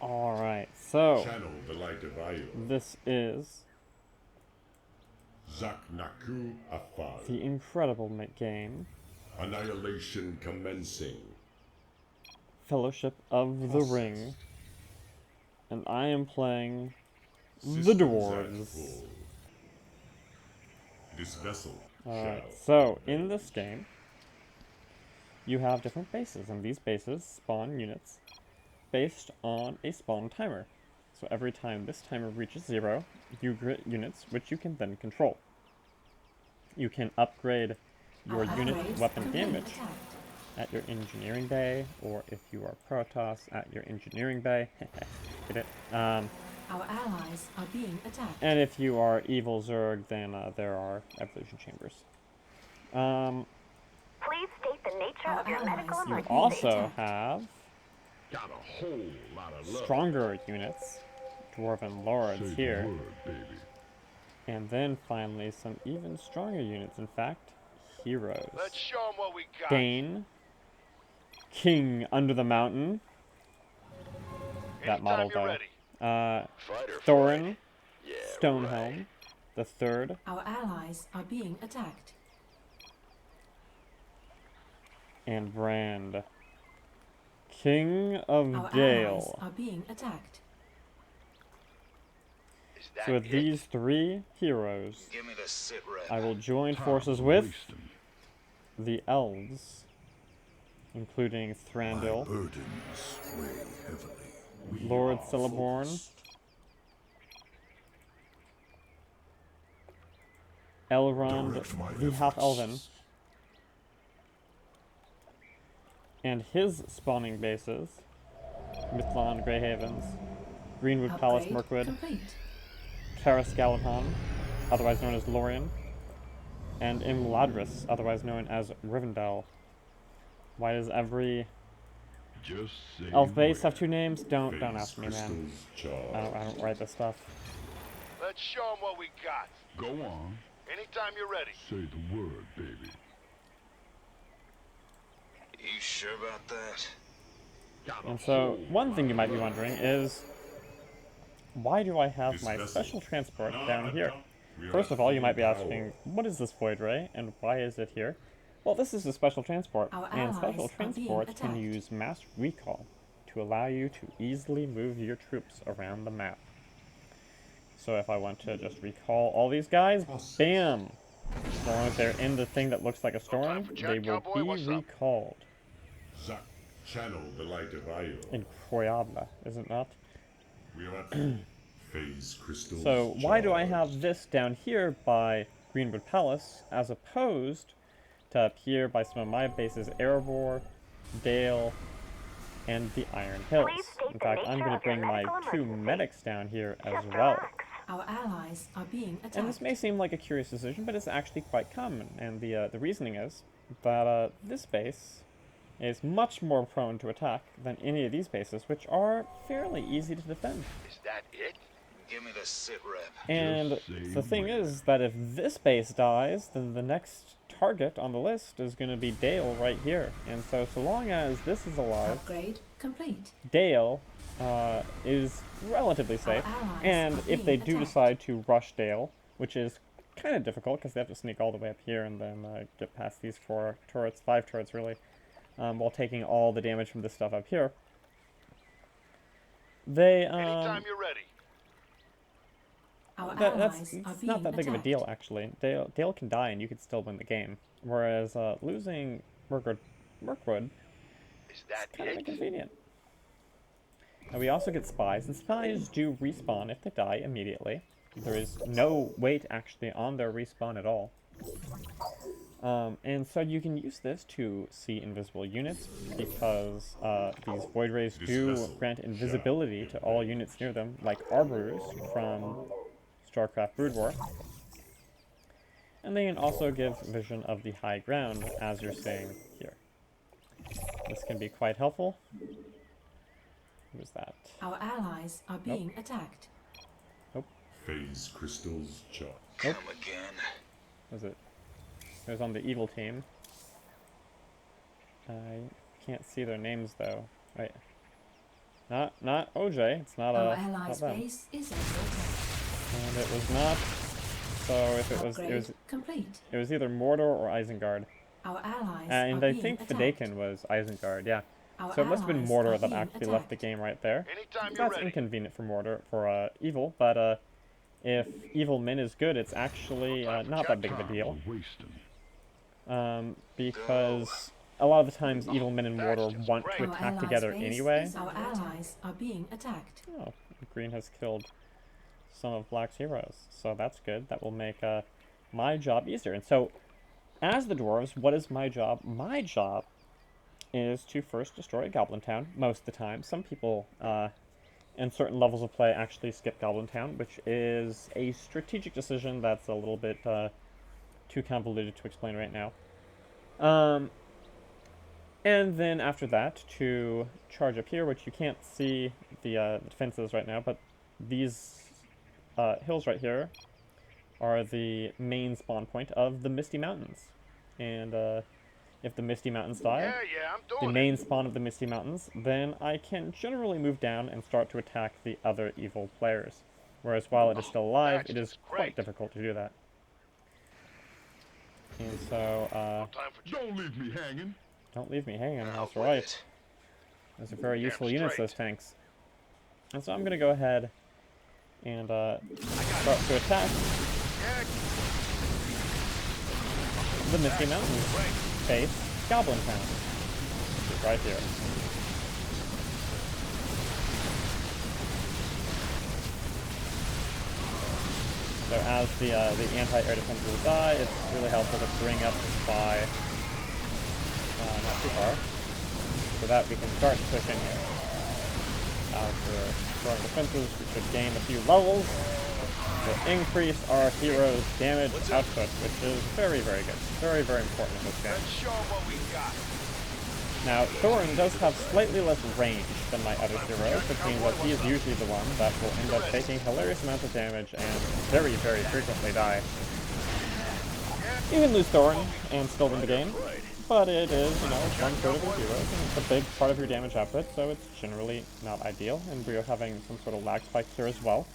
Alright, so Channel the light of Io. this is Zaknaku Afal. the incredible game Annihilation commencing. Fellowship of the Ring, and I am playing the Systems at Dwarves. full. This vessel Alright, shall so obey. in this game, you have different bases, and these bases spawn units based on a spawn timer. So every time this timer reaches 0, you get units which you can then control. You can upgrade your unit weapon damage at your engineering bay, or if you are Protoss, at your engineering bay. Get it? Our allies are being attacked. And if you are evil Zerg, then there are evolution chambers. Please state the nature of your medical You emergency. also have Got a whole lot of love. stronger units, Dwarven Lords Say the here, word, baby. and then finally some even stronger units, in fact, heroes. Let's show 'em what we got. Dane, King Under the Mountain, that Anytime model you're though. ready. Fighter Thorin, Yeah, Stonehelm, right. the third, Our allies are being attacked. and Brand, King of Our allies Dale. are being attacked. Is that So with it? these three heroes, Give me the sit rep. I will join forces Time with wasting. the elves, including My Thranduil, burdens weigh heavily. We Lord are Celeborn, focused. Elrond, Direct my the Half-Elven, efforts. and his spawning bases, Mithlond Greyhavens, Greenwood Palace Upgrade Mirkwood, complete. Karas Galadhon, otherwise known as Lorien, and Imladris, otherwise known as Rivendell. Why does every Just say elf base where. have two names? Don't Phase ask me, man. crystals I don't write this stuff. Let's show 'em what we got. Go on. Anytime you're ready. Say the word, baby. You sure about that? Got a And so, whole one thing you might be lot of wondering is, why do I have This my vessel special transport cannot down here? adopt. We are First of all, you might be full asking, power. what is this void ray, and why is it here? Well, this is a special transport, Our and allies special are being transport can attacked. use mass recall to allow you to easily move your troops around the map. So if I want to just recall all these guys, bam! As long as they're in the thing that looks like a storm, for chat, they will cowboy? be What's up? recalled. Zach, channel the light of Io. Incroyable, is it not? We are at phase crystals. So why do I charged. have this down here by Greenwood Palace as opposed to up here by some of my bases, Erebor, Dale, and the Iron Hills? Please state In the fact, I'm nature going of to your bring my medical two emergency. medics down here as Just well. relax. Our allies are being attacked. And this may seem like a curious decision, but it's actually quite common. And the reasoning is that this base is much more prone to attack than any of these bases, which are fairly easy to defend. Is that it? Give me the sit rep. And Just say the thing where. is that if this base dies, then the next target on the list is going to be Dale right here. And so long as this is alive, Upgrade complete. Dale is relatively safe. allies And are if they being do attacked. decide to rush Dale, which is kind of difficult because they have to sneak all the way up here and then get past these 4 turrets, 5 turrets really, while taking all the damage from this stuff up here, they Anytime you're ready. Our that's allies are it's being not that big of a attacked. deal actually. Dale can die and you can still win the game, whereas losing Mirkwood Is that kind of it? inconvenient. And we also get spies, and spies do respawn if they die immediately. There is no wait actually on their respawn at all. And so you can use this to see invisible units because these void rays This do vessel grant invisibility to all units near them, like Arbors from Starcraft Brood War. And they can also give vision of the high ground, as you're seeing here. This can be quite helpful. What is that? Our allies are being attacked. Phase crystals charged. Nope. Come again. What is it? It was on the evil team. I can't see their names though. Right. Not OJ. It's not Our not allies' them. base is under attack. And it was not. So if Upgrade complete. it was either Mordor or Isengard. Our allies And are I being think attacked. Fedaykin was Isengard, yeah. Our So it must have been allies Mordor are that being actually left the attacked. game right there. Anytime you're That's ready. inconvenient for Mordor, for Evil, but if Evil Min is good, it's actually not that big of a deal. Because a lot of the times Evil Min and That's Mordor just want great. to Our attack allies' together base anyway. is under attack. Our allies are being attacked. Oh, Green has killed some of Black's heroes, so that's good. That will make my job easier. And so, as the Dwarves, what is my job? My job is to first destroy Goblin Town, most of the time. Some people, in certain levels of play, actually skip Goblin Town, which is a strategic decision that's a little bit too convoluted to explain right now. And then after that, to charge up here, which you can't see the defenses right now, but these hills right here are the main spawn point of the Misty Mountains. And if the Misty Mountains die, Yeah, I'm the doing main spawn of the Misty Mountains, then I can generally move down and start to attack the other evil players. Whereas while it is still alive, that's it is just quite great. difficult to do that. And so, Time for Don't leave me hanging. don't leave me hanging, Out that's with right. it. Those are very useful Damn units, straight. those tanks. And so I'm going to go ahead and start to attack yeah, the Misty Mountains base, Goblin Town, which is right here. So as the anti-air defenses die, it's really helpful to bring up the spy not too far, so that we can start to push in here. As we're throwing defenses, we should gain a few levels to increase our heroes' damage output, which is very, very good. Very, very important in this game. let's show 'em what we got. Now, Thorin does have slightly less range than my other heroes, which means that he is usually the one that will end up taking hilarious amounts of damage and very, very frequently die. You can lose Thorin and still win the game, but it is, you know, 1/3 of your heroes, and it's a big part of your damage output, so it's generally not ideal, and we are having some sort of lag spike here as well.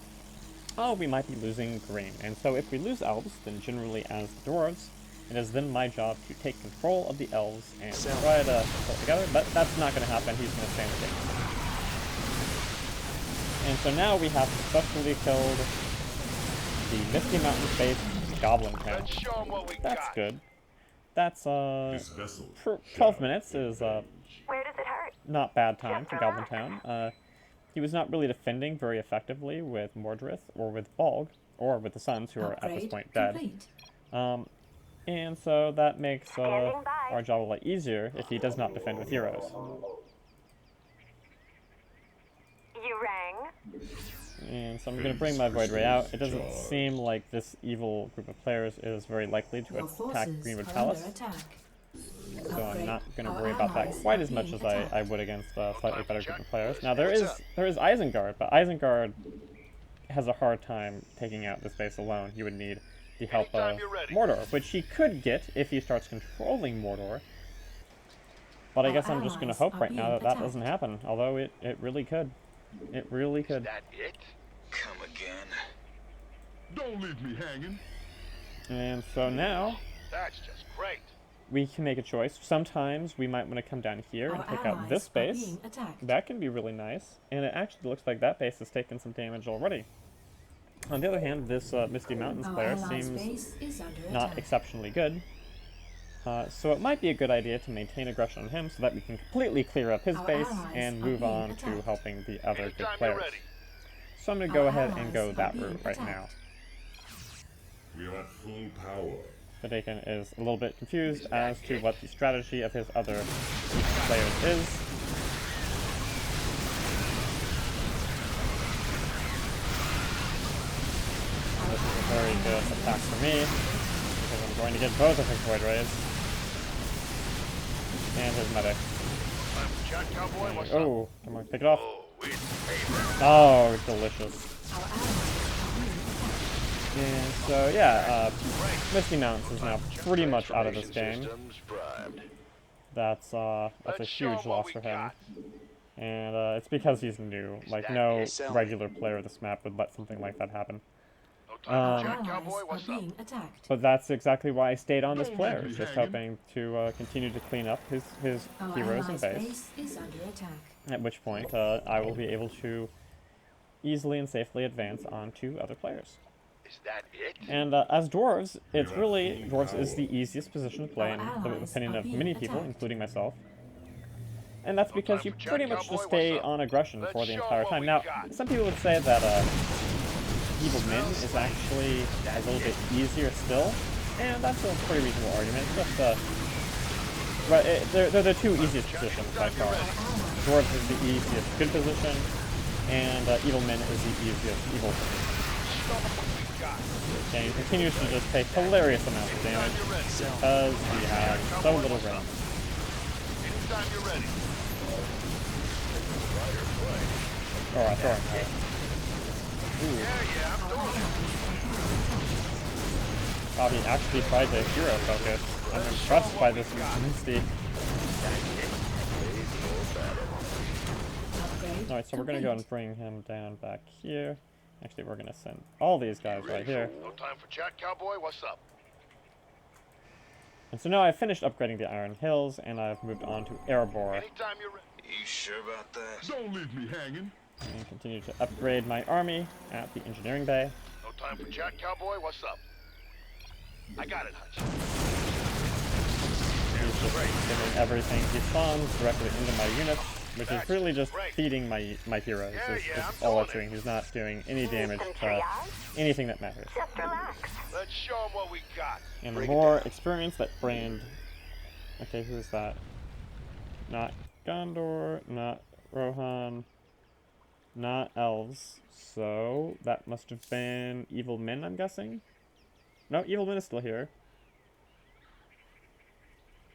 Oh, we might be losing Green, and so if we lose Elves, then generally as the Dwarves, it is then my job to take control of the Elves and try to pull it together, but that's not going to happen. He's going to stay in the game. And so now we have successfully killed the Misty Mountain base Goblin Town. Let's show 'em what we That's got. good. That's, This vessel 12 minutes is, Where does it hurt? not bad time for Goblin Town. He was not really defending very effectively with Mordrith, or with Bolg, or with the Suns, who are at this Upgrade point dead. complete. And so that makes Standing by. our job a lot easier if he does not defend with heroes. You rang? And so I'm going to bring my Void Ray out. It doesn't seem like this evil group of players is very likely to Your attack forces Greenwood are Palace, under attack. so I'm not going to Our worry about that allies quite are as much being as I attacked. would against a slightly better group of players. Now there is Isengard, but Isengard has a hard time taking out this base alone. He would need the help of Anytime you're ready. Mordor, which he could get if he starts controlling Mordor. But I Our guess I'm just going to allies hope are right now being that that attacked. doesn't happen, although it really could. It really Is could. that it? Come again. Don't leave me hanging. And so now That's just great. we can make a choice. Sometimes we might want to come down here and Our take out allies this are base. being attacked. That can be really nice, and it actually looks like that base has taken some damage already. On the other hand, this Misty Mountains Our player allies' seems base is under not attack. exceptionally good. So it might be a good idea to maintain aggression on him so that we can completely clear up his Our base allies and are move being on to attacked. helping the other good Anytime you're players. ready. So I'm going to go Our ahead and allies go are that being route right now. attacked. We are at full power. Fedaykin is a little bit confused as to what the strategy of his other players is. This is a very good attack for me, because I'm going to get both of his Void Rays. And his medic. Time for chat, cowboy. What's up? Oh, come on, pick it off. Oh, it's favorite. Oh, delicious. Our allies are being attacked. And so, yeah, Misty Mountains is now pretty much out of this Transformation game. systems primed. That's a Let's show huge 'em what loss we for him. got. And it's because he's new. Like, that no it, Sally? regular player of this map would let something like that happen. No time to Our chat, cowboy. allies are What's up? being attacked. But that's exactly why I stayed on this Don't player, leave me just hanging. hoping to continue to clean up his Our heroes and allies' base. base is under attack. At which point, I will be able to easily and safely advance onto other players. Is that it? And as dwarves, it's have really full dwarves is power. the easiest position to play Our in the allies opinion are of being many people, attacked. including myself. And that's No because time you for chat, pretty much cowboy. just stay What's up? on aggression Let's for the show 'em entire what time. we Now, got. some people would say that Evil Min is actually a little bit easier still, and that's a pretty reasonable argument. Just right, they're the two easiest positions by far. Dwarves is the easiest good position, and Evil Min is the easiest evil position. Show 'em what we got. And he continues to just take hilarious amounts of damage Anytime you're ready. because he has so little range. Anytime you're ready. Alright, sorry. Yeah, I'm doing it. Bobby actually tried to hero focus. I'm impressed by this Misty. Upgrade Alright, so we're gonna go and bring him down back here. Actually, we're gonna send all these guys right here. No time for chat, cowboy. What's up? And so now I've finished upgrading the Iron Hills, and I've moved on to Erebor, Anytime you're ready. You sure about that? Don't leave me hanging. and continue to upgrade my army at the Engineering Bay. No time for chat, cowboy. What's up? I got it, Hutch. He's just sending everything he spawns directly into my units, which is really just feeding my heroes, is all it's doing. He's not doing any damage Some to triage? anything that matters. Just relax. Let's show 'em what we got. And the Break it more down. experience that Brand... Okay, who is that? Not Gondor, not Rohan, not Elves. So, that must have been Evil Min, I'm guessing? No, Evil Min is still here.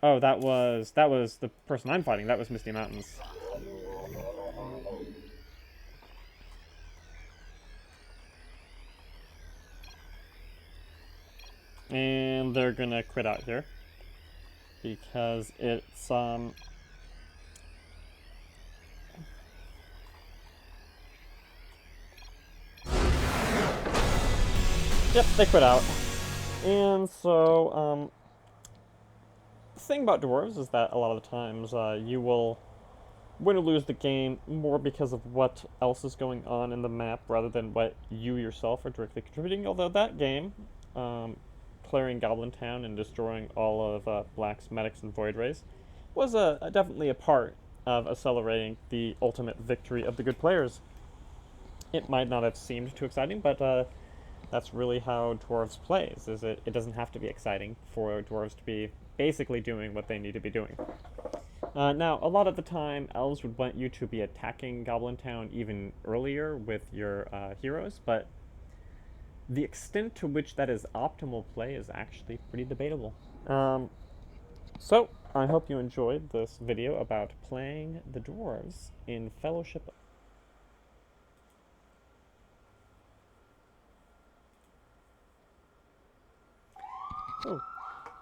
Oh, that was the person I'm fighting. That was Misty Mountains. And they're gonna quit out here. Because it's, Yep, they quit out. And so, the thing about dwarves is that a lot of the times, you will win or lose the game more because of what else is going on in the map rather than what you yourself are directly contributing. Although that game, clearing Goblin Town and destroying all of Black's medics and Void Rays, was definitely a part of accelerating the ultimate victory of the good players. It might not have seemed too exciting, but that's really how dwarves plays. Is it doesn't have to be exciting for dwarves to be basically doing what they need to be doing. Now, a lot of the time, elves would want you to be attacking Goblin Town even earlier with your heroes, but the extent to which that is optimal play is actually pretty debatable. So, I hope you enjoyed this video about playing the dwarves in Fellowship. Oh.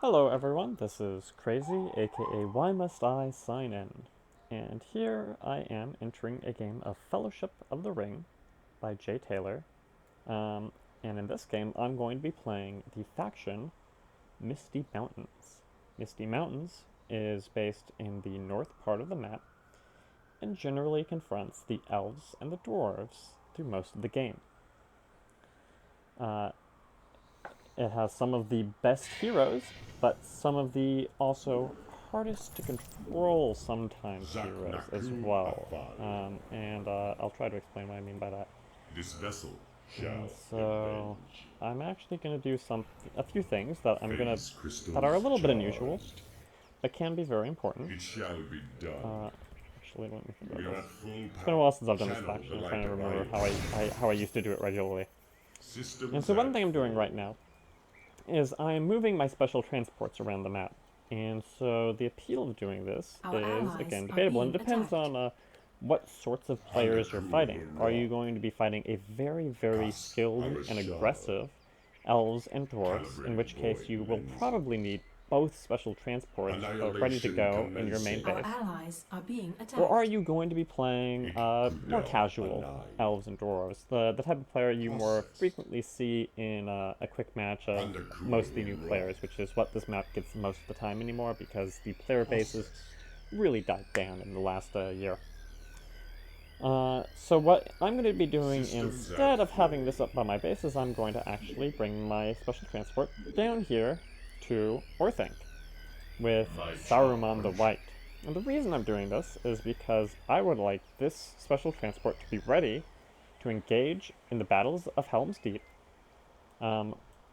Hello everyone, this is Crazy, aka Why Must I Sign In? And here I am entering a game of Fellowship of the Ring by Jay Taylor. And in this game I'm going to be playing the faction Misty Mountains. Misty Mountains is based in the north part of the map and generally confronts the elves and the dwarves through most of the game. It has some of the best heroes, but some of the also hardest to control sometimes heroes as well. And I'll try to explain what I mean by that. This vessel shall So I'm actually going to do a few things that that are a little bit unusual, charged. but can be very important. It shall be done. Actually, let me think We about are this. at full It's been a while since I've done this Channel faction. the I'm trying to light remember of how I used to do it regularly. Systems And so one at thing I'm doing full. right now is I am moving my special transports around the map. And so the appeal of doing this Our is, allies again, are debatable, and it being depends attacked. on what sorts of players you're fighting. Are you going to be fighting a very, very skilled and aggressive elves and dwarves, in which case you will probably need both special transports ready to go in your main Our base? allies are being attacked. Or are you going to be playing more casual elves and dwarves? The type of player you more frequently see in a quick match of mostly new players, which is what this map gets most of the time anymore because the player bases really died down in the last year. So what I'm going to be doing instead of having this up by my base is I'm going to actually bring my special transport down here to Orthanc with Saruman the White. And the reason I'm doing this is because I would like this special transport to be ready to engage in the battles of Helm's Deep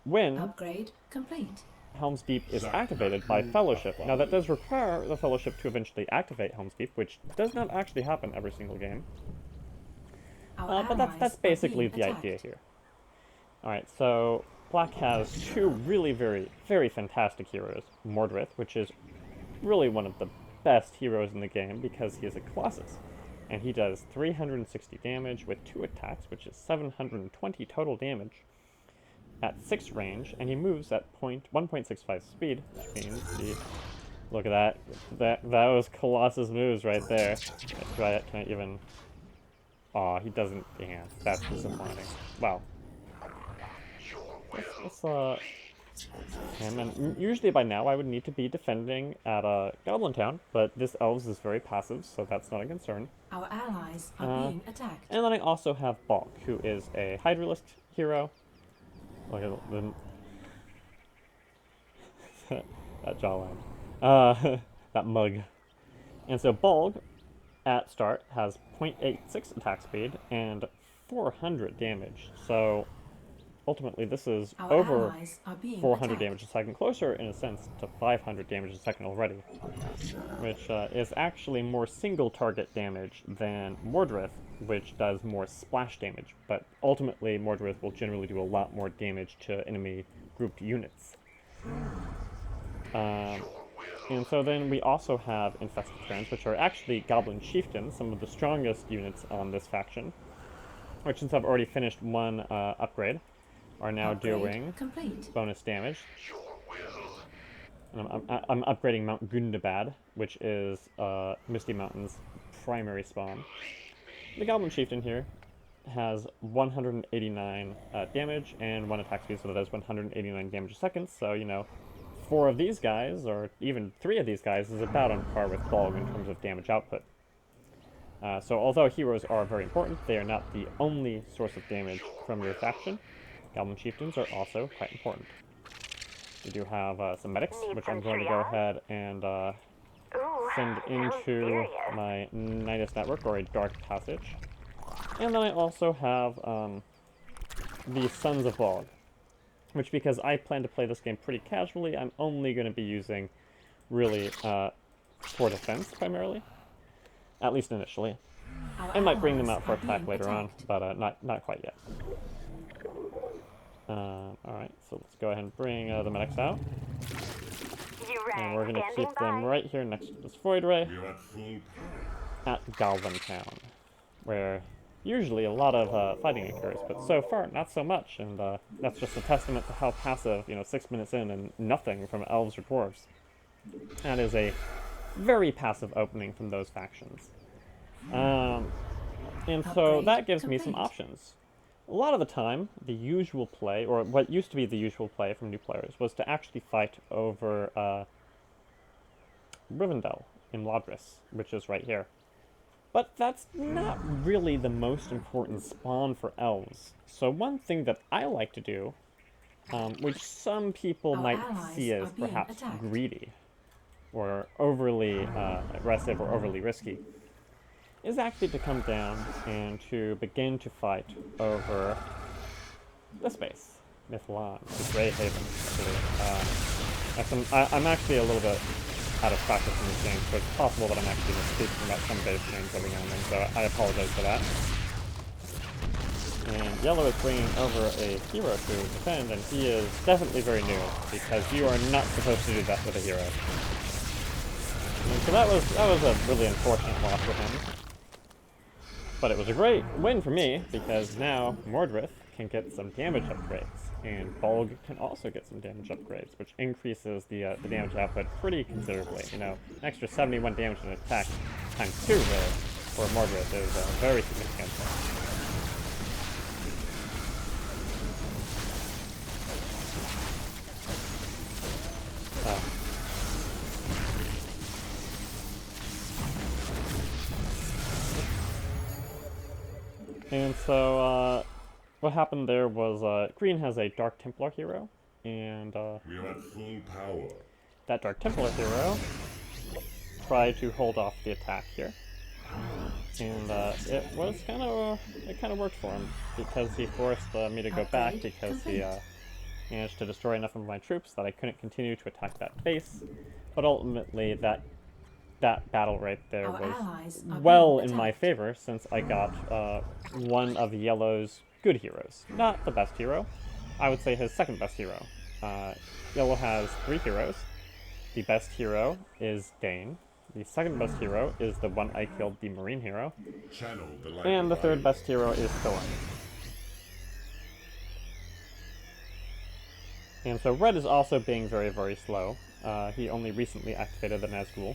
when Upgrade complete. Helm's Deep is activated by Fellowship. Now that does require the Fellowship to eventually activate Helm's Deep, which does not actually happen every single game. But that's basically the idea here. Alright, so Black has two really very fantastic heroes. Mordrith, which is really one of the best heroes in the game because he is a Colossus. And he does 360 damage with 2 attacks, which is 720 total damage at 6 range, and he moves at 1.65 speed, which means he... Look at that. That was Colossus moves right there. Can I even... Aw, he doesn't... Yeah, that's disappointing. Wow. Let's and usually by now I would need to be defending at Goblin Town, but this Elves is very passive, so that's not a concern. Our allies are being attacked. And then I also have Balk, who is a Hydralist hero. Look at that jawline. That mug. And so Balk, at start, has 0.86 attack speed and 400 damage. So ultimately this is Our over allies are being 400 attacked. damage a second, closer in a sense to 500 damage a second already, which is actually more single target damage than Mordrith, which does more splash damage, but ultimately Mordrith will generally do a lot more damage to enemy grouped units. And so then we also have Infested Friends, which are actually Goblin Chieftains, some of the strongest units on this faction, which since I've already finished one upgrade, are now doing complete. bonus damage. And I'm upgrading Mount Gundabad, which is Misty Mountain's primary spawn. The Goblin Chieftain here has 189 damage and 1 attack speed, so that does 189 damage a second. So, you know, 4 of these guys, or even 3 of these guys, is about on par with Balg in terms of damage output. So although heroes are very important, they are not the only source of damage from your faction. Goblin Chieftains are also quite important. We do have some medics, which I'm going to go ahead and send into my Nidus network, or a dark passage. And then I also have the Sons of Balg, which, because I plan to play this game pretty casually, I'm only going to be using really for defense primarily, at least initially. I might bring them out for attack later on, but not quite yet. Alright, so let's go ahead and bring the medics out. And we're going to keep them right here next to this Void Ray at Goblin Town, where usually a lot of fighting occurs, but so far not so much, and that's just a testament to how passive, 6 minutes in and nothing from Elves or Dwarves. That is a very passive opening from those factions. And so that gives me some options. A lot of the time, the usual play, or what used to be the usual play from new players, was to actually fight over Rivendell in Lodris, which is right here. But that's not really the most important spawn for elves. So one thing that I like to do, which some people might see as perhaps greedy, or overly aggressive or overly risky, is actually to come down and to begin to fight over this base, Mythalon, the Grey Haven. I'm actually a little bit out of practice in this game, so it's possible that I'm actually misspeaking about some base names every now and then, so I apologize for that. And Yellow is bringing over a hero to defend, and he is definitely very new, because you are not supposed to do that with a hero. And so that was a really unfortunate loss for him. But it was a great win for me, because now Mordrith can get some damage upgrades. And Bulg can also get some damage upgrades, which increases the damage output pretty considerably. You know, an extra 71 damage in attack times 2 really, for Mordred is very significant. And so, what happened there was, Green has a Dark Templar hero, and, We are at full power. that Dark Templar hero tried to hold off the attack here. And, it kind of worked for him, because he forced me to go back, because he, managed to destroy enough of my troops that I couldn't continue to attack that base. But ultimately, that battle right there Our allies was are well being in my attacked. favor, since I got one of Yellow's good heroes. Not the best hero. I would say his second best hero. Yellow has 3 heroes. The best hero is Dane. The second best hero is the one I killed, the Marine hero. Channel the light And the of third light. best hero is Thorn. And so Red is also being very, very slow. He only recently activated the Nazgul.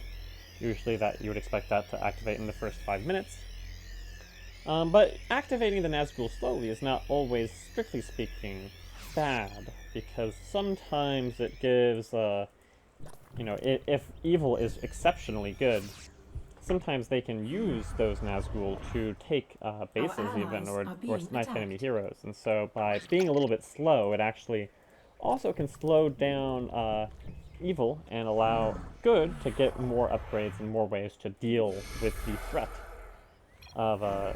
Usually you would expect that to activate in the first 5 minutes. But activating the Nazgul slowly is not always, strictly speaking, bad, because sometimes it gives, you know, if evil is exceptionally good, sometimes they can use those Nazgul to take bases even, allies are or being snipe enemy attacked. heroes. And so by being a little bit slow, it actually also can slow down evil and allow good to get more upgrades and more ways to deal with the threat of Our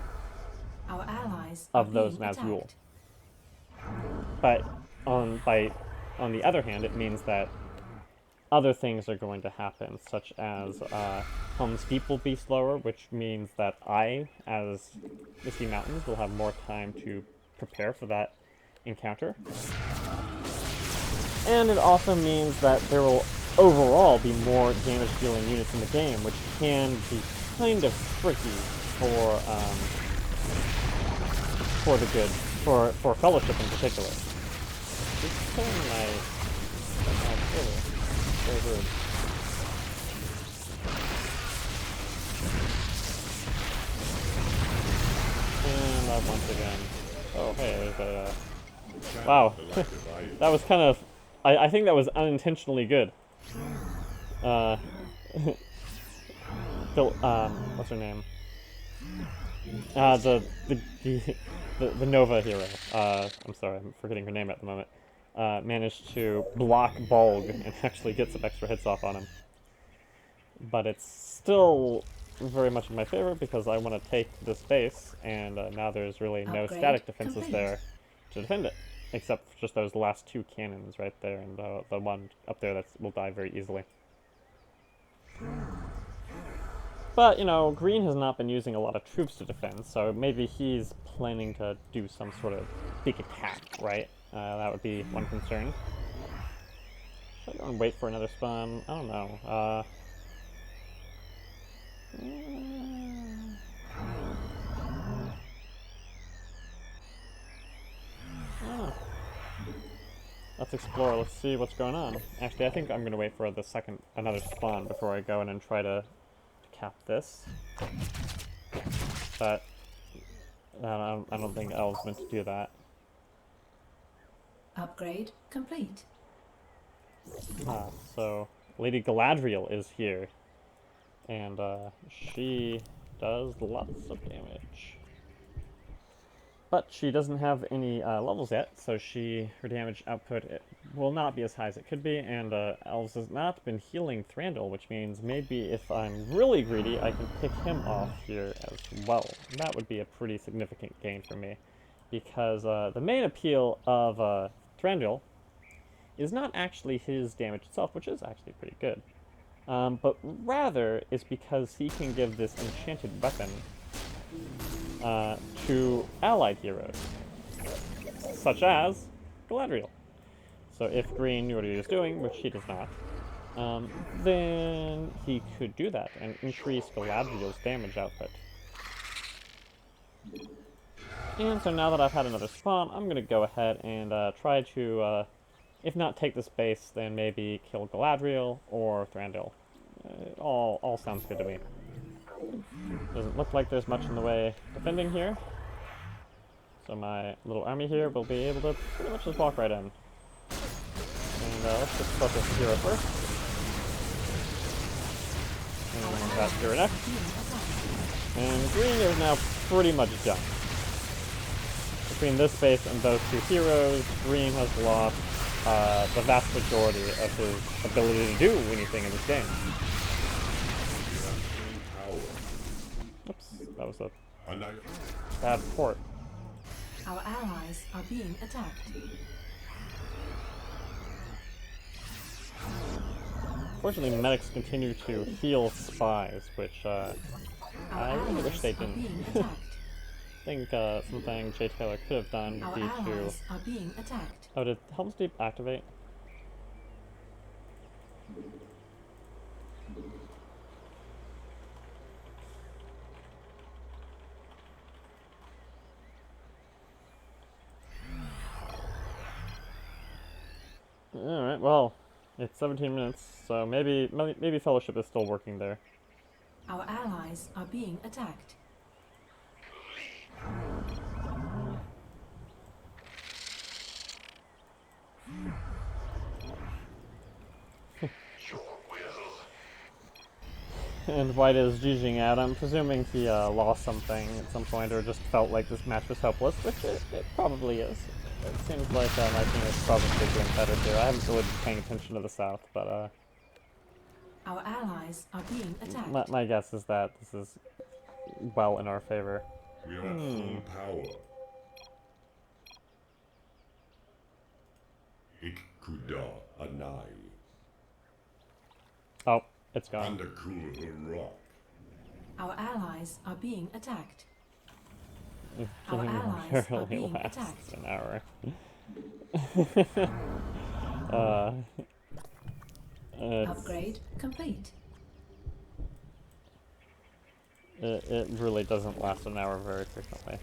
allies are those being Nazgul. attacked. But on the other hand, it means that other things are going to happen, such as Helm's Deep will be slower, which means that I, as Misty Mountains, will have more time to prepare for that encounter. And it also means that there will overall be more damage dealing units in the game, which can be kind of tricky for the good, for Fellowship in particular. It's killing my portal. Very rude. And once again. Oh hey, there's a Channel wow. the light of light. That was kind of... I think that was unintentionally good. What's her name? The Nova hero. I'm sorry, I'm forgetting her name at the moment. Managed to block Bulg and actually get some extra hits off on him. But it's still very much in my favor because I want to take this base, and now there's really no Upgrade static defenses complete. there to defend it. Except for just those last 2 cannons right there, and the one up there that will die very easily. But, you know, Green has not been using a lot of troops to defend, so maybe he's planning to do some sort of big attack, right? That would be one concern. Should I go and wait for another spawn? I don't know. Let's explore, let's see what's going on. Actually, I think I'm gonna wait for another spawn before I go in and try to cap this. But I don't think Elves meant to do that. Upgrade complete. So Lady Galadriel is here, and she does lots of damage. But she doesn't have any levels yet, so her damage output will not be as high as it could be, and Elves has not been healing Thranduil, which means maybe if I'm really greedy, I can pick him off here as well. That would be a pretty significant gain for me, because the main appeal of Thranduil is not actually his damage itself, which is actually pretty good, but rather is because he can give this enchanted weapon to allied heroes, such as Galadriel. So if Green knew what he was doing, which he does not, then he could do that and increase Galadriel's damage output. And so now that I've had another spawn, I'm gonna go ahead and try to, if not take this base, then maybe kill Galadriel or Thranduil. All sounds good to me. Doesn't look like there's much in the way defending here. So my little army here will be able to pretty much just walk right in. And let's just focus hero first. And that's hero next. And green is now pretty much done. Between this base and those two heroes, green has lost the vast majority of his ability to do anything in this game. Oops, that was a bad port. Our allies are being attacked. Fortunately, medics continue to heal spies, which I really wish they didn't. I think something Jay Taylor could have done would be to... are being attacked. Oh, did Helm's Deep activate? Alright, well, it's 17 minutes, so maybe Fellowship is still working there. Our allies are being attacked. And White is GGing out. I'm presuming he lost something at some point or just felt like this match was hopeless, which it probably is. It seems like my team is probably doing better too. I haven't really been paying attention to the South, but our allies are being attacked. My guess is that this is well in our favor. We are at full power. Ikkuda Anai. Oh, it's gone. Under cooler rock. Our allies are being attacked. Our allies are barely being lasts attacked. an hour. Upgrade complete. It really doesn't last an hour very frequently.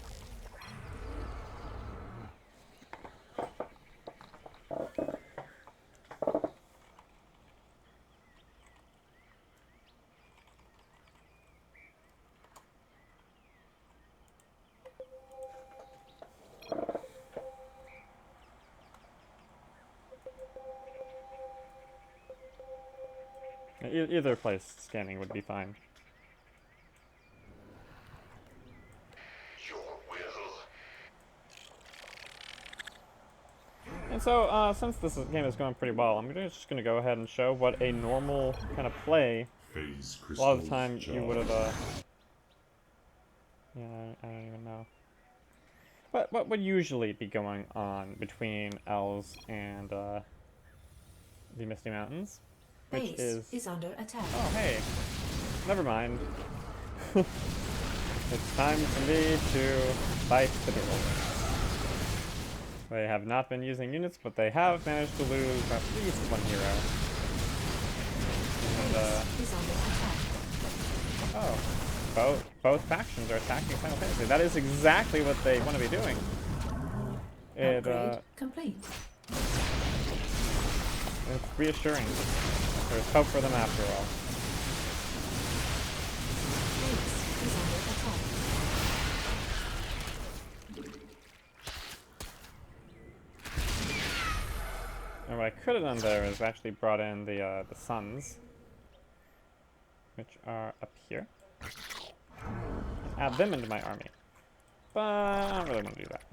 Either place scanning would be fine. Your will. And so, since this game is going pretty well, I'm just going to go ahead and show what a normal kind of play. Phase A lot of the crystals time you would have, yeah, I don't even know. What would usually be going on between Elves and the Misty Mountains? Which Base is under attack. Oh, hey. Never mind. It's time for me to fight the Dwarves. They have not been using units, but they have managed to lose at least one hero. And, Base is under attack. oh. Both factions are attacking simultaneously. That is exactly what they want to be doing. Upgrade complete. It's reassuring. There's hope for them after all. Base is under attack. And what I could have done there is actually brought in the suns, which are up here. Add them into my army. But I don't really want to do that.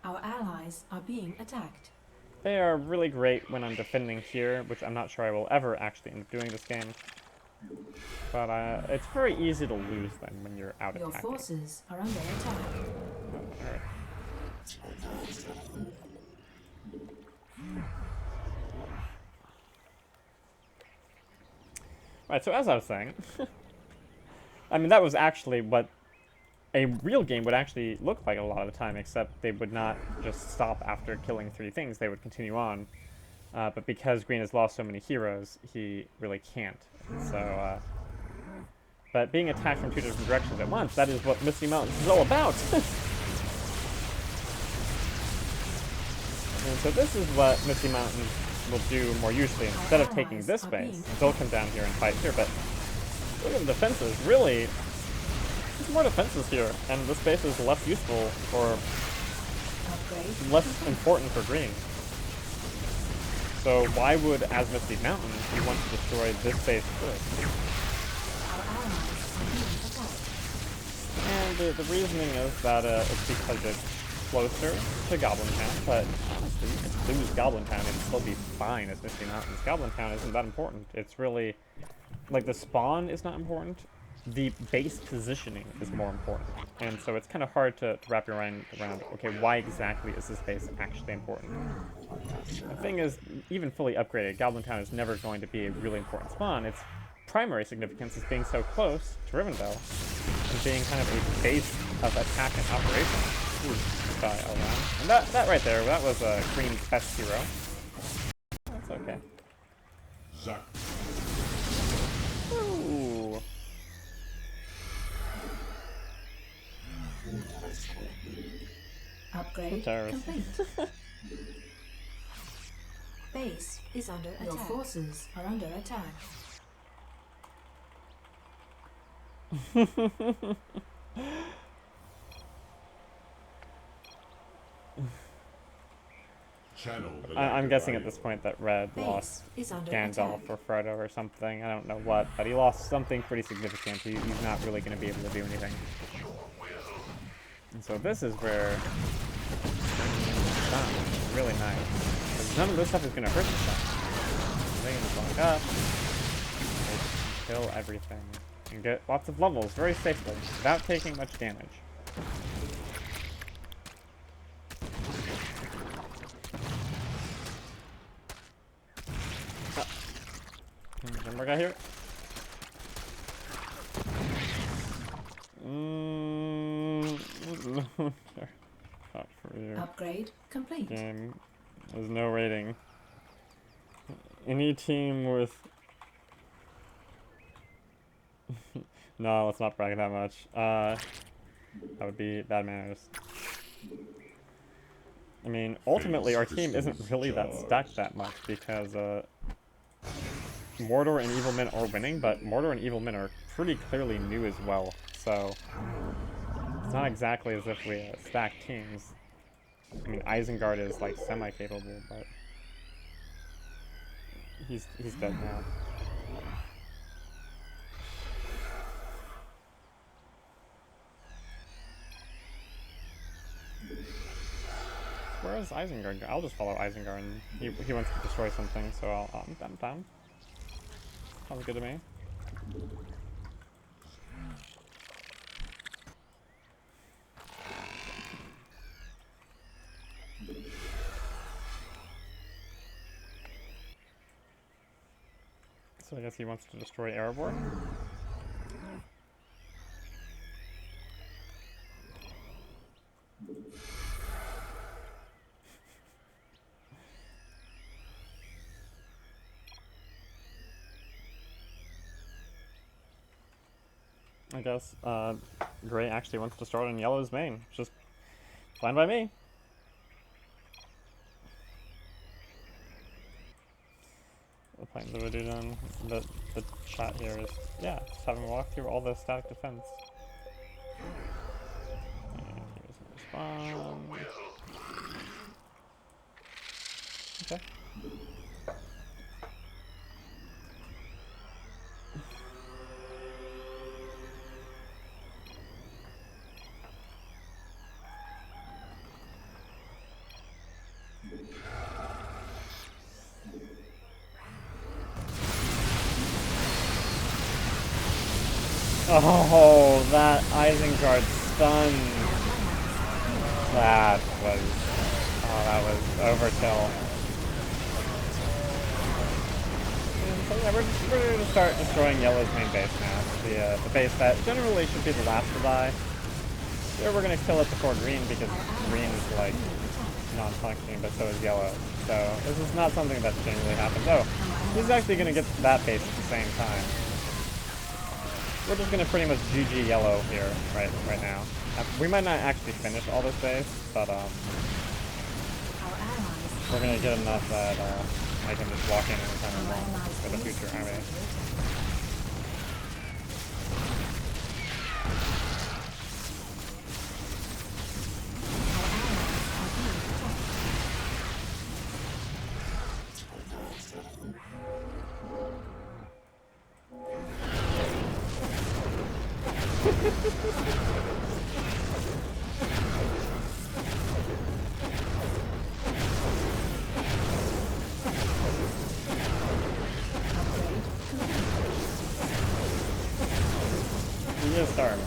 Our allies are being attacked. They are really great when I'm defending here, which I'm not sure I will ever actually end up doing this game. But it's very easy to lose them when you're out Your attacking. forces are under attack. Oh, alright. Right, so as I was saying, I mean, that was actually what a real game would actually look like a lot of the time, except they would not just stop after killing 3 things, they would continue on. But because Green has lost so many heroes, he really can't. So, but being attacked from 2 different directions at once, that is what Misty Mountains is all about! so this is what Misty Mountains will do more usually. Instead of taking this base, they'll come down here and fight here, but look at the defenses. Really, there's more defenses here, and this base is less useful or less important for green. So why would, as Misty Mountains, you want to destroy this base first? And the reasoning is that it's because it's closer to Goblin Town, but honestly, you could lose Goblin Town and still be fine as Misty Mountains. Goblin Town isn't that important. It's really, like, the spawn is not important. The base positioning is more important. And so it's kind of hard to wrap your mind around, okay, why exactly is this base actually important? The thing is, even fully upgraded, Goblin Town is never going to be a really important spawn. Its primary significance is being so close to Rivendell and being kind of a base of attack and operation. Ooh, die all around. And that right there, that was Green's best hero. That's okay. Zack. Ooh. Upgrade Terrorist. complete. Base is under attack. Your forces are under attack. Channel the I'm guessing at light. this point that Red Base lost is under Gandalf attack. or Frodo or something. I don't know what, but he lost something pretty significant. He's not really going to be able to do anything. And so this is where stun is really nice. Because none of this stuff is going to hurt the stun. They can block up. They can kill everything. And get lots of levels very safely without taking much damage. One more guy here. Not for you. Upgrade complete. Game. There's no rating. Any team with... No, let's not brag that much. That would be bad manners. I mean, ultimately, our team isn't really that stacked that much because, Mordor and Evil Men are winning, but Mordor and Evil Men are pretty clearly new as well, so it's not exactly as if we stacked teams. I mean, Isengard is like semi-capable, but he's dead now. Where is Isengard? I'll just follow Isengard, and he wants to destroy something, so I'm down. Sounds good to me. So I guess he wants to destroy Erebor. I guess Gray actually wants to start on Yellow's main. Just fine by me. The point of the video done. The chat here is, yeah, just having a walk through all the static defense. And here's my respawn. Okay. Oh, that Isengard stun. That was overkill. So yeah, we're going to start destroying Yellow's main base now. The base that generally should be the last to die. Here we're going to kill it before Green because Green is like non-functioning, but so is Yellow. So this is not something that generally happens. Oh, he's actually going to get that base at the same time. We're just gonna pretty much GG Yellow here right now. We might not actually finish all this base, but Our allies We're gonna get enough that I can just walk in anytime I want for the future army. He is Star Man.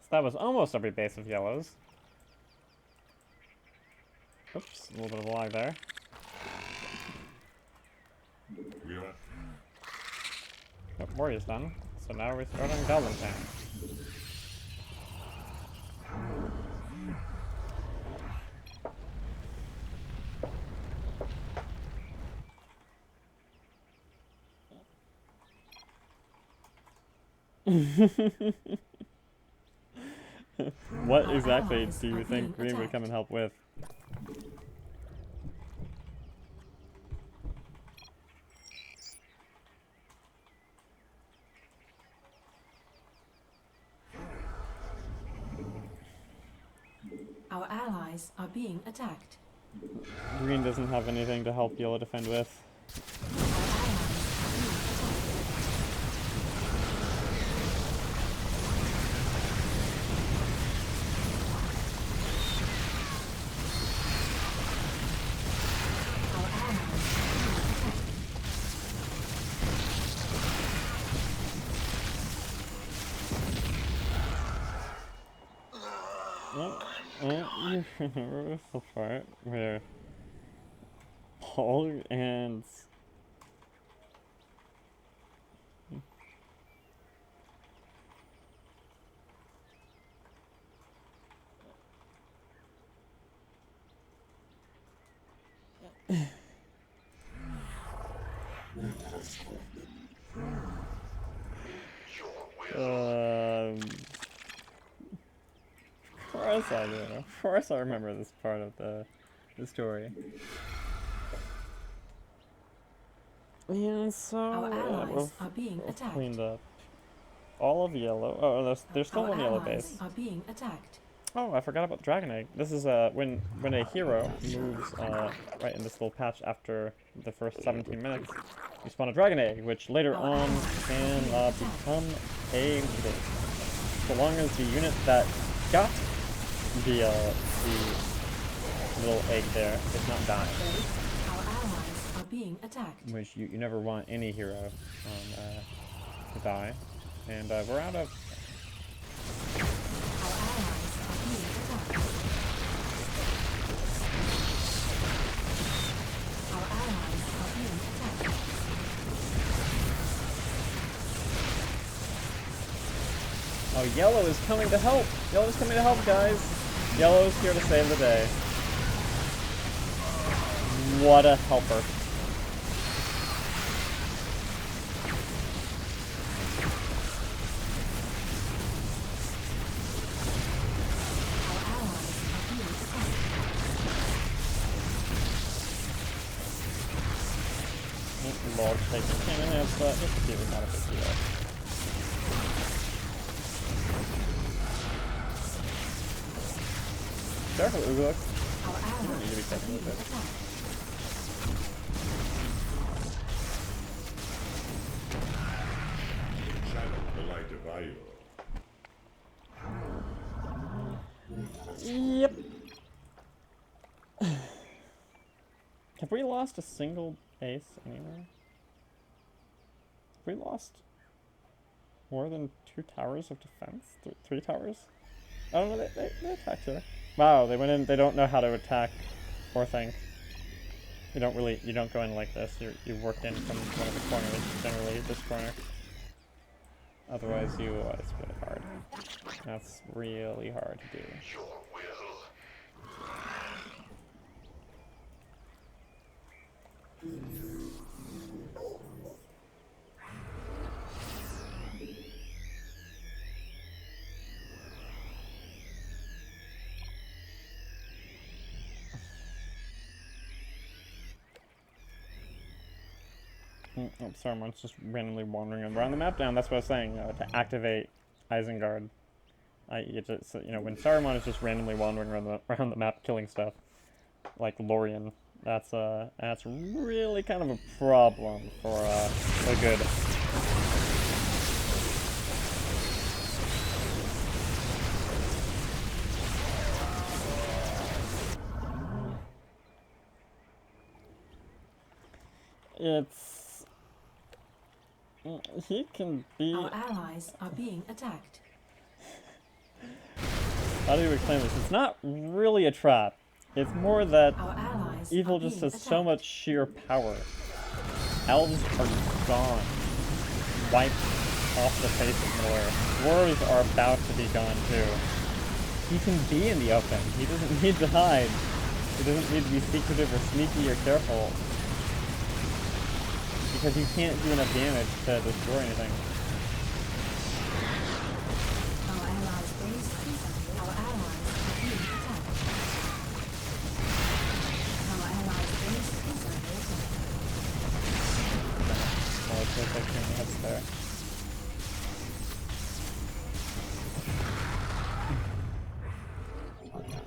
So that was almost every base of yellows. Oops, a little bit of a lag there. We are Yep, Warrior's done. So now we start on Goblin Town. What Our exactly allies do you are think being we would come and help with? Our allies are being attacked. Green doesn't have anything to help yellow defend with. Our allies are being attacked. Our allies are being attacked. You remember the part where Paul and of course I do. Of course I remember this part of the story. And so Our allies are we've being attacked. cleaned up all of yellow. Oh, there's still Our one yellow allies base. are being attacked. Oh, I forgot about the dragon egg. This is when a hero moves right in this little patch after the first 17 minutes, you spawn a dragon egg, which later on can become a leader. So long as the unit that got the little egg there is not dying, Our allies are being attacked. which you never want any hero to die. And we're out of. Our allies are being attacked. Our allies are being attacked. Oh, yellow is coming to help! Yellow's coming to help, guys! Yellow's here to save the day. What a helper. Our allies are being attacked. Large taking 10 minutes, but it's really not a big deal. Careful, Uguk. Our You don't need to be allies are taking being with it. attacked. channel the light of Io. Yep. Have we lost a single base anywhere? Have we lost more than 2 towers of defense? 3 towers? I don't know, they attacked here. Wow, they went in, they don't know how to attack or think. You don't go in like this, you work in from one of the corners, generally this corner. Otherwise it's really hard. That's really hard to do. Your will. Oh, Saruman's just randomly wandering around the map now. That's what I was saying. To activate Isengard, when Saruman is just randomly wandering around the map, killing stuff, like Lorien, that's really kind of a problem for a good. He can be. Our allies are being attacked. How do you explain this? It's not really a trap. It's more that Our allies evil are just being has so attacked. much sheer power. Elves are gone. Wiped off the face of Middle-earth. Dwarves are about to be gone too. He can be in the open. He doesn't need to hide. He doesn't need to be secretive or sneaky or careful. Because you can't do enough damage to destroy anything. Our allies' base is under. Our allies are being attacked. Our allies' base is under attack. Oh, it's like taking hits there. Oh yeah.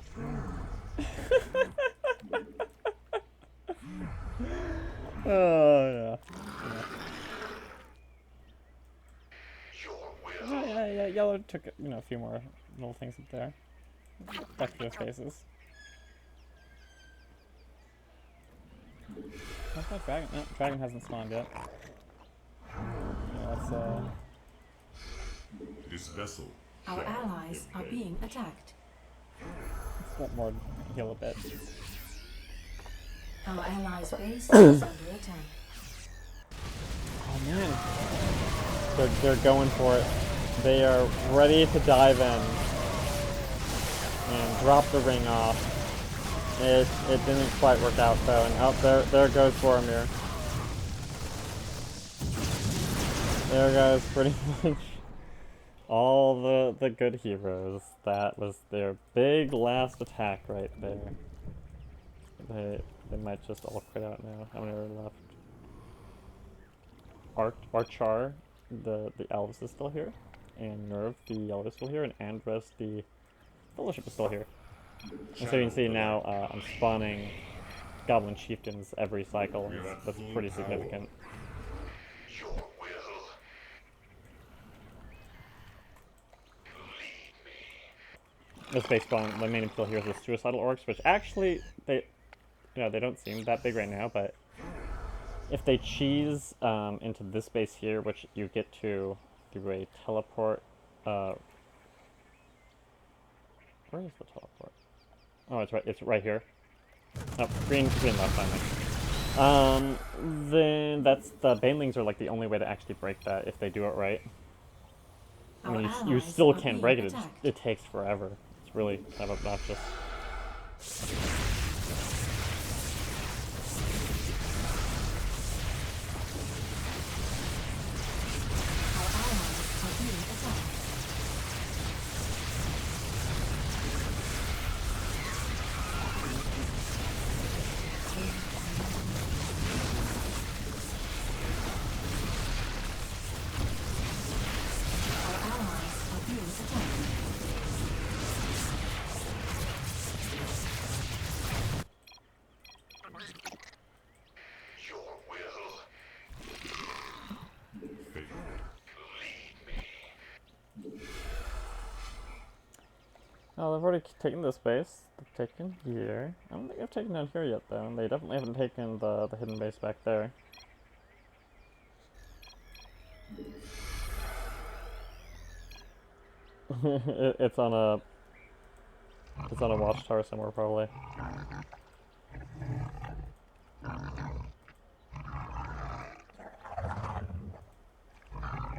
Yeah. Yellow took a few more little things up there. Back to their faces. How's that dragon? No, dragon hasn't spawned yet. Yeah, let's This vessel. Our shall allies are obey. being attacked. let more heal a bit. Our allies' base is under attack. Oh man. They're going for it. They are ready to dive in. And drop the ring off. It didn't quite work out though, and there goes Boromir. There goes pretty much all the good heroes. That was their big last attack right there. They might just all quit out now. How many are left? Archar, the elves is still here, and Nerv, the yellow is still here, and Andres, the fellowship is still here. And so you can see now I'm spawning goblin chieftains every cycle. That's pretty significant. Your will. This base spawn, the main appeal here is the suicidal orcs, which actually they don't seem that big right now, but if they cheese into this base here, which you get to through a teleport, where is the teleport? Oh, it's right here. Oh, green left finally. Then that's the banelings are like the only way to actually break that if they do it right. I mean, you allies still are can being break it. attacked. It takes forever. It's really kind of obnoxious. Our allies are being attacked. Our allies are being attacked. Your will. Fate. Oh, they've already taken this base. They've taken here. I don't think they've taken down here yet, though. And they definitely haven't taken the hidden base back there. It's on a watchtower somewhere, probably.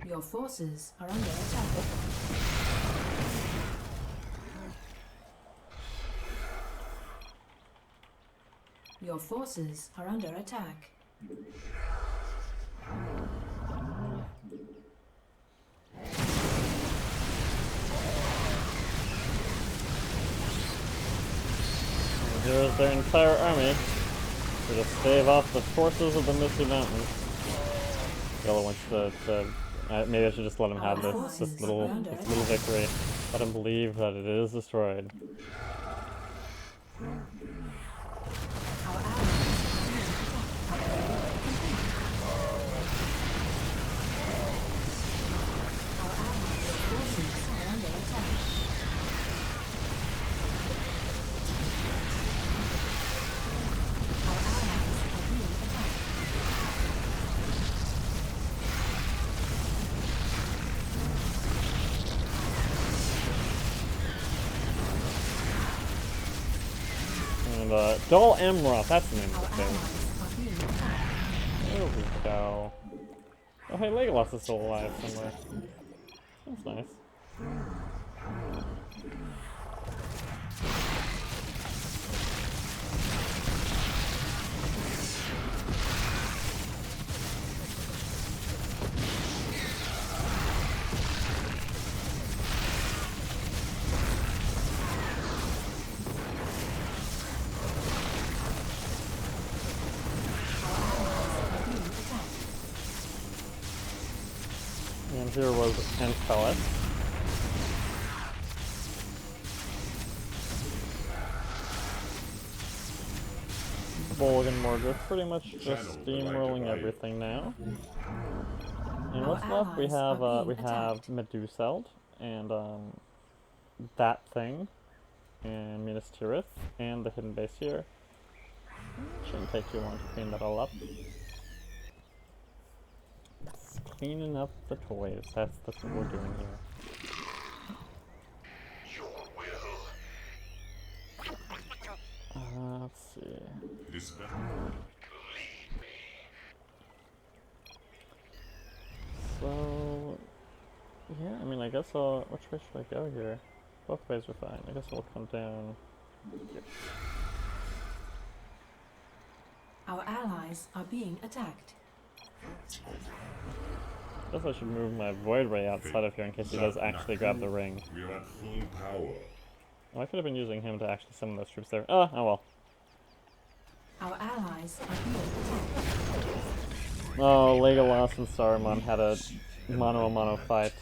Your forces are under attack. Your forces are under attack. Here's their entire army to just stave off the forces of the Misty Mountains. Yellow wants to maybe I should just let him have this little victory. Let him believe that it is destroyed. Our allies' forces are under attack. Our allies are being attacked. And Dol Amroth, that's the name Our of the thing. allies are being attacked. There we go. Oh hey, Legolas is still alive somewhere. That's nice. And here was Anfelis. Volgan Morgoth pretty much just steamrolling everything now. And what's left? We have Meduseld and that thing and Minas Tirith and the hidden base here. Shouldn't take too long to clean that all up. Just cleaning up the toys. That's what we're doing here. Your will. Let's see. It is better. So, yeah, I mean, I guess I'll, which way should I go here? Both ways are fine. I guess I'll come down. Our allies are being attacked. I guess I should move my Void Ray outside of here in case he does actually grab the ring. We are at full power. Oh, I could have been using him to actually summon those troops there. Oh well. Our allies are being attacked. Oh, Legolas and Saruman had a mano-a-mano fight.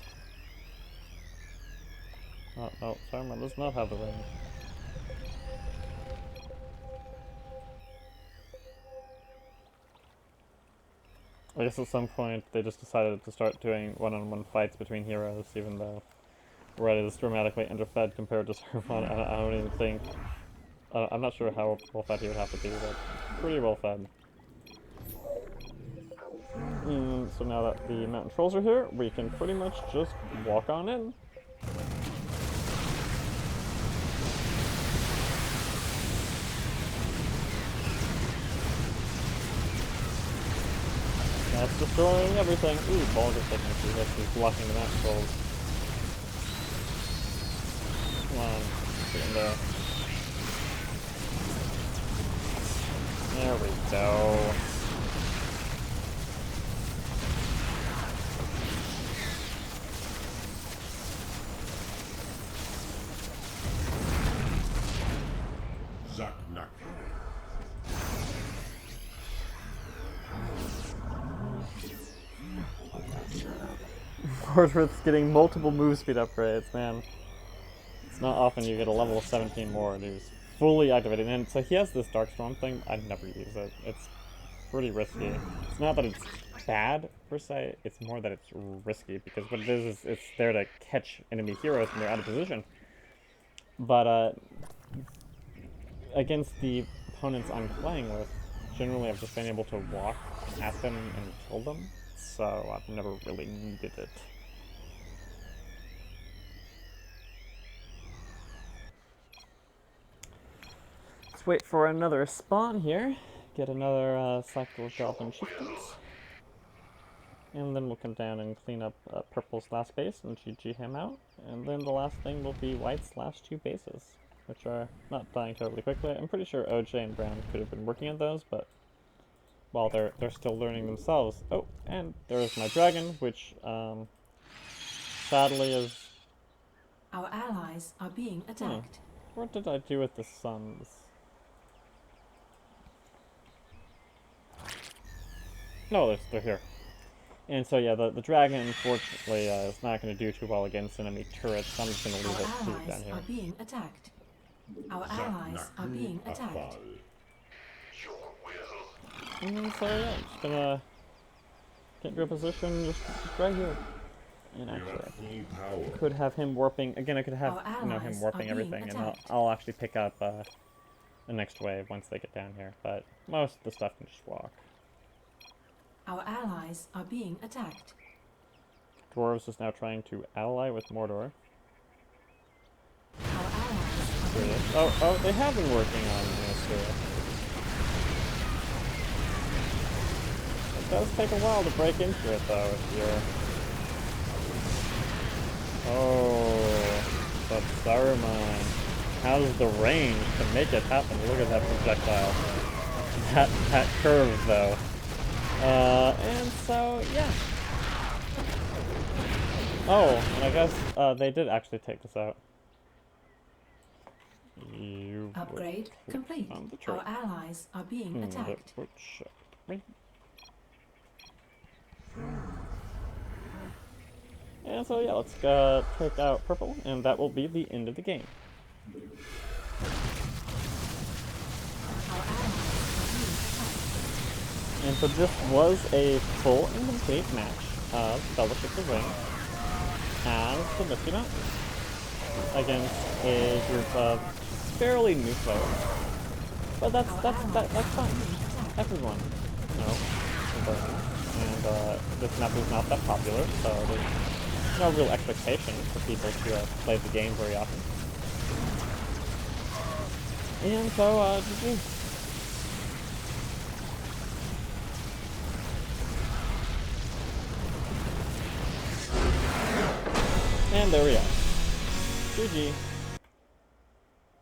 Oh, no, Saruman does not have the ring. I guess at some point they just decided to start doing one-on-one fights between heroes, even though Red is dramatically underfed compared to Saruman. I don't even think... I'm not sure how well fed he would have to be, but pretty well fed. So now that the mountain trolls are here, we can pretty much just walk on in. That's destroying everything. Ooh, ball just taking a few hits. He's blocking the mountain trolls. Come on, get in there. There we go. Zack Nack. Mordred's getting multiple move speed upgrades, man. It's not often you get a level 17 more and he's fully activated. And so he has this Darkstorm thing. I'd never use it. It's pretty risky. It's not that it's bad, per se. It's more that it's risky, because what it is it's there to catch enemy heroes when they're out of position. But, against the opponents I'm playing with, generally I've just been able to walk at them and kill them, so I've never really needed it. Let's wait for another spawn here, get another cycle of Dolphin Chieftains, and then we'll come down and clean up Purple's last base and GG him out, and then the last thing will be White's last two bases, which are not dying totally quickly. I'm pretty sure OJ and Brown could have been working on those, but while they're still learning themselves. Oh, and there's my dragon, which sadly is... Our allies are being attacked. What did I do with the suns? No, they're here. And so yeah, the dragon unfortunately is not going to do too well against enemy turrets. So I'm just going to leave Our it down allies here. are being attacked. Our allies are being attacked. And so yeah, I'm just gonna get into a position just right here. And You actually, have full power. I could have him warping again. I could have Our him allies are warping being everything, and attacked. I'll actually pick up the next wave once they get down here. But most of the stuff can just walk. Our allies are being attacked. Dwarves is now trying to ally with Mordor. Our allies are being Oh, they have been working on Syria. It does take a while to break into it, though, if you're... Oh, but Saruman has the range to make it happen. Look at that projectile. That curve, though. And so, yeah. Oh, and I guess they did actually take this out. You upgrade complete. on the Our turret. allies are being attacked. Which, right. And so yeah, let's take out purple, and that will be the end of the game. Our allies are being attacked. And so this was a full and complete match of Fellowship of the Ring as the Misty Mountains against a group of fairly new players. But that's fine. Everyone, you know, can learn. And this map is not that popular, so there's no real expectation for people to play the game very often. And so, GG. And there we are. GG.